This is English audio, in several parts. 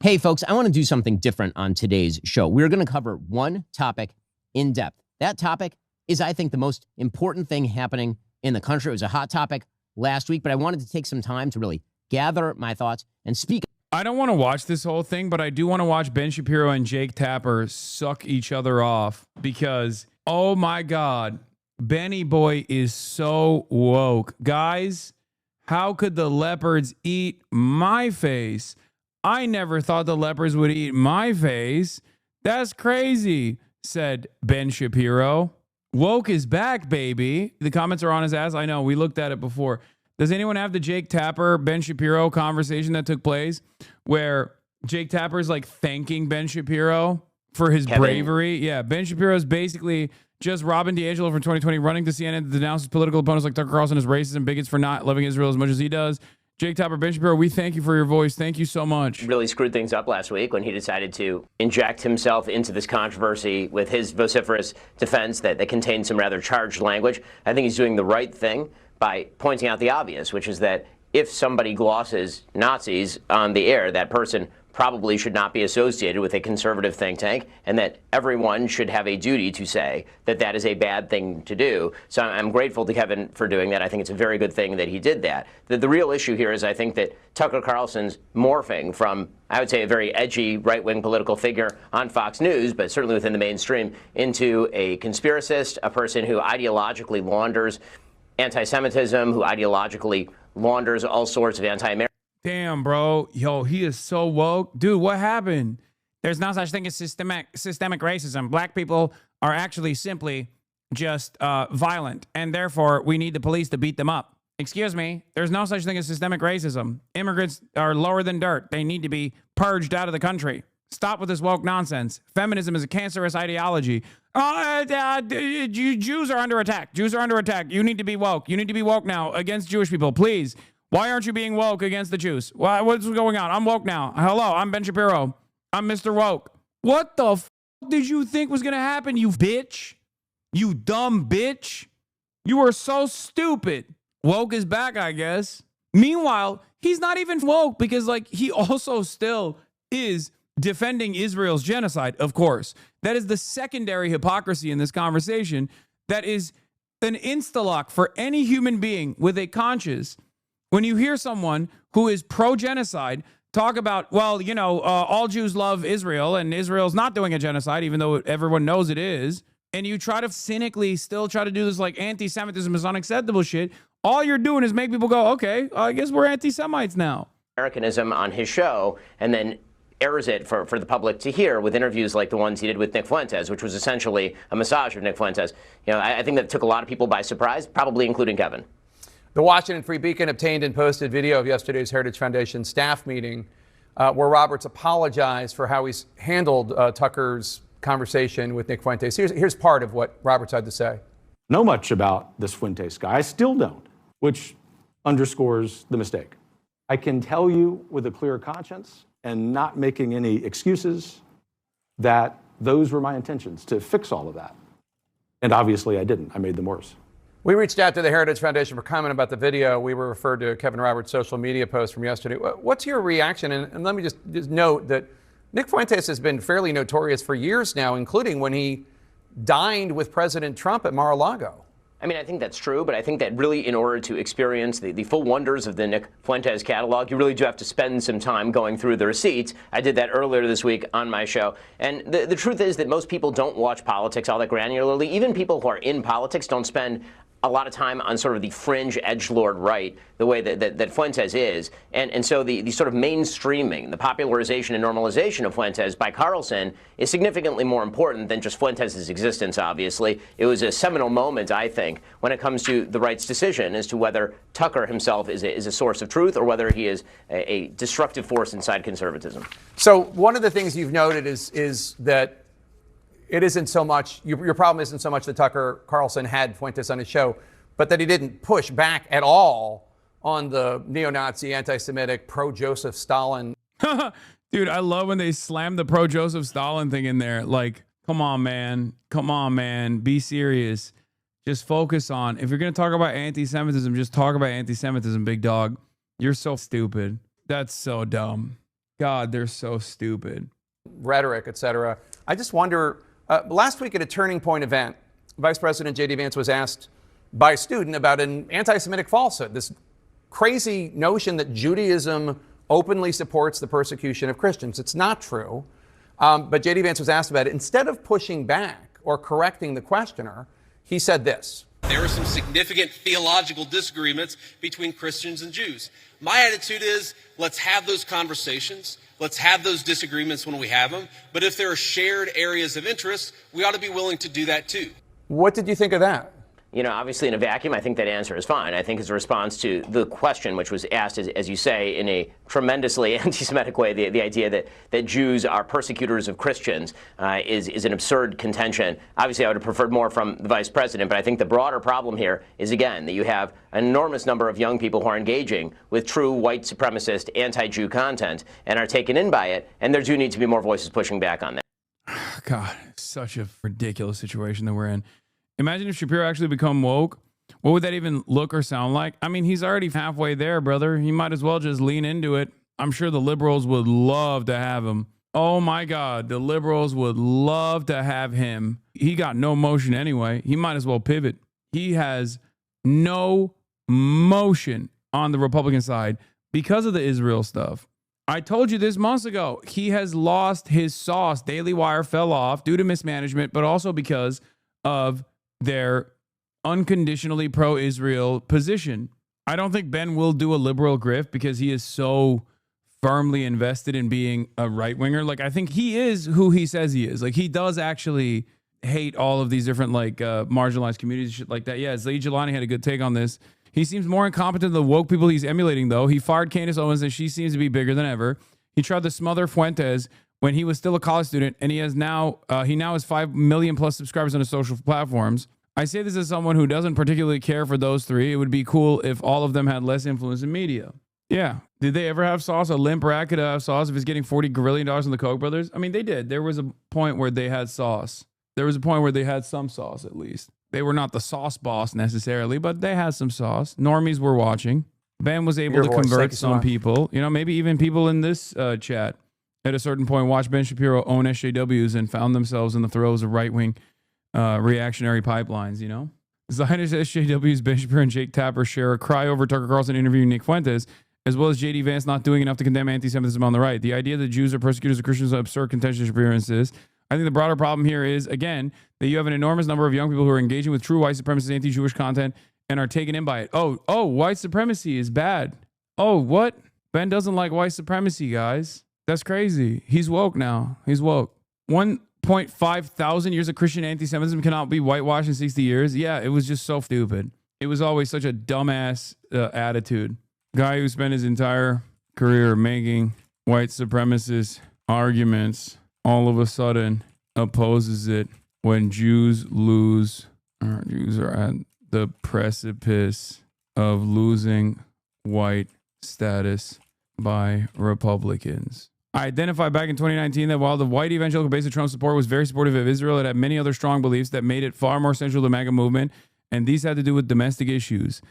Hey, folks, I want to do something different on today's show. We're going to cover one topic in depth. That topic is, I think, the most important thing happening in the country. It was a hot topic last week, but I wanted to take some time to really gather my thoughts and speak. I don't want to watch this whole thing, but I do want to watch Ben Shapiro and Jake Tapper suck each other off because, oh my God, Benny Boy is so woke. Guys, how could the leopards eat my face? I never thought the leopards would eat my face. That's crazy, said Ben Shapiro. Woke is back, baby. The comments are on his ass. I know, we looked at it before. Does anyone have the Jake Tapper, Ben Shapiro conversation that took place where Jake Tapper's like thanking Ben Shapiro for his bravery? Yeah, Ben Shapiro's basically just Robin DiAngelo from 2020 running to CNN to denounce his political opponents like Tucker Carlson as racist and bigots for not loving Israel as much as he does. Jake Tapper, Ben Shapiro, we thank you for your voice. Thank you so much. Really screwed things up last week when he decided to inject himself into this controversy with his vociferous defense that contained some rather charged language. I think he's doing the right thing by pointing out the obvious, which is that if somebody glosses Nazis on the air, that person probably should not be associated with a conservative think tank, and that everyone should have a duty to say that that is a bad thing to do. So I'm grateful to Kevin for doing that. I think it's a very good thing that he did that. The real issue here is I think that Tucker Carlson's morphing from, I would say, a very edgy right-wing political figure on Fox News, but certainly within the mainstream, into a conspiracist, a person who ideologically launders anti-Semitism, who ideologically launders all sorts of anti-American. Damn, bro. Yo, he is so woke. Dude, what happened? There's no such thing as systemic racism. Black people are actually simply just violent, and therefore we need the police to beat them up. Excuse me. There's no such thing as systemic racism. Immigrants are lower than dirt. They need to be purged out of the country. Stop with this woke nonsense. Feminism is a cancerous ideology. Jews are under attack. Jews are under attack. You need to be woke. You need to be woke now against Jewish people, please. Why aren't you being woke against the Jews? What's going on? I'm woke now. Hello, I'm Ben Shapiro. I'm Mr. Woke. What the f*** did you think was going to happen, you bitch? You dumb bitch. You are so stupid. Woke is back, I guess. Meanwhile, he's not even woke because, like, he also still is defending Israel's genocide, of course. That is the secondary hypocrisy in this conversation. That is an insta-lock for any human being with a conscience. When you hear someone who is pro-genocide talk about, well, you know, all Jews love Israel and Israel's not doing a genocide, even though everyone knows it is, and you try to cynically still try to do this like anti-Semitism is unacceptable shit, all you're doing is make people go, okay, I guess we're anti-Semites now. Americanism on his show, and then airs it for the public to hear with interviews like the ones he did with Nick Fuentes, which was essentially a massage of Nick Fuentes. You know, I think that took a lot of people by surprise, probably including Kevin. The Washington Free Beacon obtained and posted video of yesterday's Heritage Foundation staff meeting where Roberts apologized for how he's handled Tucker's conversation with Nick Fuentes. Here's part of what Roberts had to say. Know much about this Fuentes guy. I still don't, which underscores the mistake. I can tell you with a clear conscience and not making any excuses that those were my intentions, to fix all of that. And obviously I didn't. I made them worse. We reached out to the Heritage Foundation for comment about the video. We were referred to Kevin Roberts' social media post from yesterday. What's your reaction? And let me just note that Nick Fuentes has been fairly notorious for years now, including when he dined with President Trump at Mar-a-Lago. I mean, I think that's true, but I think that really in order to experience the full wonders of the Nick Fuentes catalog, you really do have to spend some time going through the receipts. I did that earlier this week on my show. And the truth is that most people don't watch politics all that granularly. Even people who are in politics don't spend a lot of time on sort of the fringe edgelord right, the way that Fuentes is. And so the sort of mainstreaming, the popularization and normalization of Fuentes by Carlson is significantly more important than just Fuentes' existence, obviously. It was a seminal moment, I think, when it comes to the right's decision as to whether Tucker himself is a source of truth or whether he is a destructive force inside conservatism. So one of the things you've noted is that it isn't so much, your problem isn't so much that Tucker Carlson had Fuentes on his show, but that he didn't push back at all on the neo-Nazi, anti-Semitic, pro-Joseph Stalin. Dude, I love when they slam the pro-Joseph Stalin thing in there. Like, come on, man. Come on, man. Be serious. Just focus on, if you're going to talk about anti-Semitism, just talk about anti-Semitism, big dog. You're so stupid. That's so dumb. God, they're so stupid. Rhetoric, et cetera. I just wonder, last week at a Turning Point event, Vice President J.D. Vance was asked by a student about an anti-Semitic falsehood, this crazy notion that Judaism openly supports the persecution of Christians. It's not true. But J.D. Vance was asked about it. Instead of pushing back or correcting the questioner, he said this. There are some significant theological disagreements between Christians and Jews. My attitude is, let's have those conversations. Let's have those disagreements when we have them. But if there are shared areas of interest, we ought to be willing to do that too. What did you think of that? You know, obviously in a vacuum, I think that answer is fine. I think his response to the question, which was asked, as you say, in a tremendously anti-Semitic way, the idea that Jews are persecutors of Christians is an absurd contention. Obviously, I would have preferred more from the vice president, but I think the broader problem here is, again, that you have an enormous number of young people who are engaging with true white supremacist, anti-Jew content and are taken in by it, and there do need to be more voices pushing back on that. God, such a ridiculous situation that we're in. Imagine if Shapiro actually become woke. What would that even look or sound like? I mean, he's already halfway there, brother. He might as well just lean into it. I'm sure the liberals would love to have him. Oh my God, the liberals would love to have him. He got no motion anyway. He might as well pivot. He has no motion on the Republican side because of the Israel stuff. I told you this months ago. He has lost his sauce. Daily Wire fell off due to mismanagement, but also because of their unconditionally pro-Israel position. I don't think Ben will do a liberal grift because he is so firmly invested in being a right-winger. Like, I think he is who he says he is. Like, he does actually hate all of these different, like, marginalized communities, shit like that. Yeah, Zaid Jilani had a good take on this. He seems more incompetent than the woke people he's emulating, though. He fired Candace Owens, and she seems to be bigger than ever. He tried to smother Fuentes when he was still a college student, and he now has 5 million plus subscribers on his social platforms. I say this as someone who doesn't particularly care for those three. It would be cool if all of them had less influence in media. Yeah. Did they ever have sauce? A limp rat could have sauce if he's getting $40 grillion in the Koch brothers. I mean, they did. There was a point where they had sauce. There was a point where they had some sauce, at least. They were not the sauce boss necessarily, but they had some sauce. Normies were watching. Ben was able to convert some people. You know, maybe even people in this chat at a certain point watched Ben Shapiro own SJWs and found themselves in the throes of right-wing reactionary pipelines, you know? Zionist SJWs, Ben Shapiro and Jake Tapper share a cry over Tucker Carlson interviewing Nick Fuentes, as well as J.D. Vance not doing enough to condemn anti-Semitism on the right. The idea that Jews are persecutors of Christians is an absurd contention, Shapiro insists. I think the broader problem here is, again, that you have an enormous number of young people who are engaging with true white supremacist anti-Jewish content and are taken in by it. Oh, white supremacy is bad. Oh, what? Ben doesn't like white supremacy, guys. That's crazy. He's woke now. He's woke. 1.5 thousand years of Christian anti-Semitism cannot be whitewashed in 60 years. Yeah, it was just so stupid. It was always such a dumbass attitude. Guy who spent his entire career making white supremacist arguments all of a sudden opposes it when Jews lose. Jews are at the precipice of losing white status by Republicans. I identified back in 2019 that while the white evangelical base of Trump's support was very supportive of Israel, it had many other strong beliefs that made it far more central to the MAGA movement, and these had to do with domestic issues.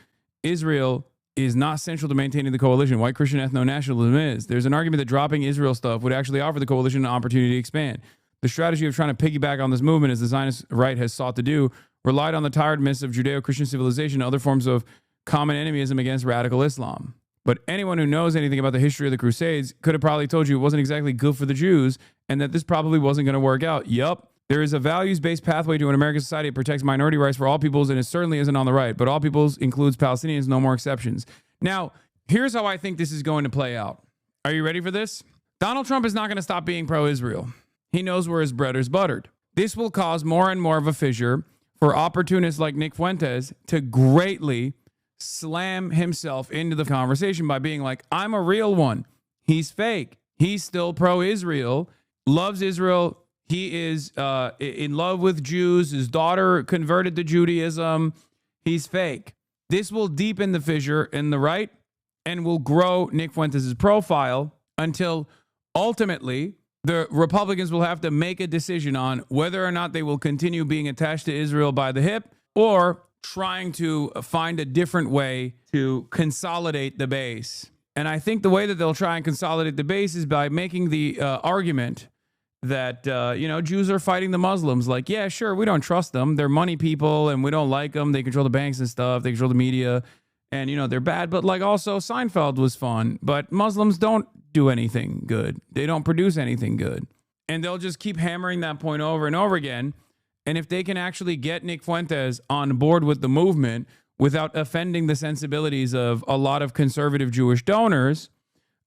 Israel is not central to maintaining the coalition. White Christian ethno-nationalism is. There's an argument that dropping Israel stuff would actually offer the coalition an opportunity to expand. The strategy of trying to piggyback on this movement, as the Zionist right has sought to do, relied on the tired myths of Judeo-Christian civilization and other forms of common enemism against radical Islam. But anyone who knows anything about the history of the Crusades could have probably told you it wasn't exactly good for the Jews and that this probably wasn't going to work out. Yup. There is a values-based pathway to an American society that protects minority rights for all peoples, and it certainly isn't on the right. But all peoples includes Palestinians, no more exceptions. Now, here's how I think this is going to play out. Are you ready for this? Donald Trump is not going to stop being pro-Israel. He knows where his bread is buttered. This will cause more and more of a fissure for opportunists like Nick Fuentes to greatly slam himself into the conversation by being like, I'm a real one. He's fake. He's still pro-Israel, loves Israel. He is in love with Jews. His daughter converted to Judaism. He's fake. This will deepen the fissure in the right and will grow Nick Fuentes' profile until ultimately the Republicans will have to make a decision on whether or not they will continue being attached to Israel by the hip or trying to find a different way to consolidate the base And I think the way that they'll try and consolidate the base is by making the argument that, Jews are fighting the Muslims. Like, yeah, sure, we don't trust them. They're money people and we don't like them. They control the banks and stuff. They control the media and, they're bad. But like also Seinfeld was fun. But Muslims don't do anything good. They don't produce anything good. And they'll just keep hammering that point over and over again. And if they can actually get Nick Fuentes on board with the movement without offending the sensibilities of a lot of conservative Jewish donors,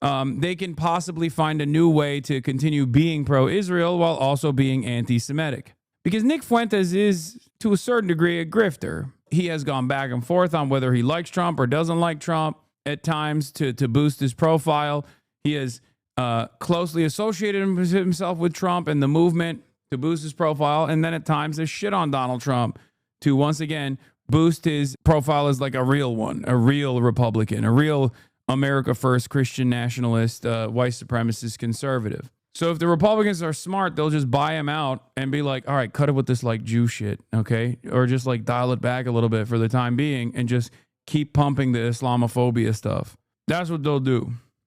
they can possibly find a new way to continue being pro-Israel while also being anti-Semitic. Because Nick Fuentes is, to a certain degree, a grifter. He has gone back and forth on whether he likes Trump or doesn't like Trump at times to boost his profile. He has closely associated himself with Trump and the movement to boost his profile, and then at times has shit on Donald Trump to once again boost his profile as like a real one, a real Republican, a real America First Christian nationalist, white supremacist conservative. So if the Republicans are smart, they'll just buy him out and be like, all right, cut it with this like Jew shit, okay? Or just like dial it back a little bit for the time being and just keep pumping the Islamophobia stuff. That's what they'll do.